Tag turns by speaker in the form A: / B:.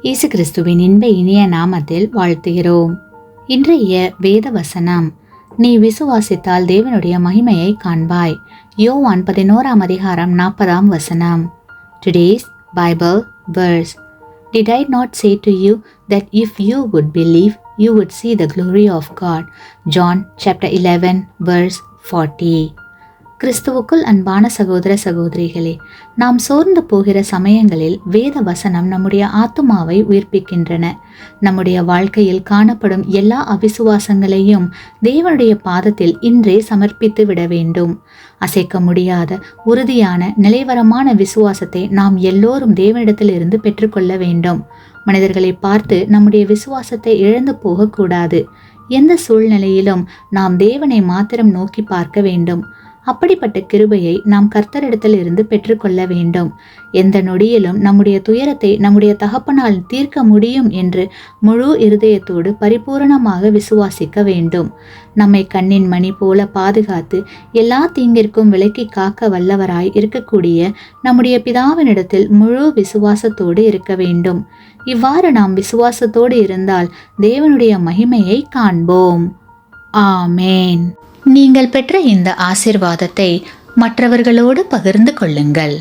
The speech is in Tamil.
A: இயேசு கிறிஸ்துவின் இன்ப இனிய நாமத்தில் வாழ்த்துகிறோம். இன்றைய வேத வசனம், நீ விசுவாசித்தால் தேவனுடைய மகிமையை காண்பாய். யோவான் 11:40. Today's Bible verse. Did I not say to you that if you would believe, you would see the glory of God? John chapter 11:40. கிறிஸ்துவுக்குள் அன்பான சகோதர சகோதரிகளே, நாம் சோர்ந்து போகிற சமயங்களில் வேத வசனம் நம்முடைய ஆத்துமாவை உயிர்ப்பிக்கின்றன. நம்முடைய வாழ்க்கையில் காணப்படும் எல்லா அவிசுவாசங்களையும் தேவனுடைய பாதத்தில் இன்றே சமர்ப்பித்து விட வேண்டும். அசைக்க முடியாத உறுதியான நிலைவரமான விசுவாசத்தை நாம் எல்லோரும் தேவனிடத்திலிருந்து பெற்றுக்கொள்ள வேண்டும். மனிதர்களை பார்த்து நம்முடைய விசுவாசத்தை இழந்து போகக்கூடாது. எந்த சூழ்நிலையிலும் நாம் தேவனை மாத்திரம் நோக்கி பார்க்க வேண்டும். அப்படிப்பட்ட கிருபையை நாம் கர்த்தரிடத்தில் இருந்து பெற்றுக்கொள்ள வேண்டும். எந்த நொடியிலும் நம்முடைய துயரத்தை நம்முடைய தகப்பனால் தீர்க்க முடியும் என்று முழு இருதயத்தோடு பரிபூரணமாக விசுவாசிக்க வேண்டும். நம்மை கண்ணின் மணி போல பாதுகாத்து எல்லா தீங்கிற்கும் விலக்கி காக்க வல்லவராய் இருக்கக்கூடிய நம்முடைய பிதாவினிடத்தில் முழு விசுவாசத்தோடு இருக்க வேண்டும். இவ்வாறு நாம் விசுவாசத்தோடு இருந்தால் தேவனுடைய மகிமையை காண்போம். ஆமேன். நீங்கள் பெற்ற இந்த ஆசீர்வாதத்தை மற்றவர்களோடு பகிர்ந்து கொள்ளுங்கள்.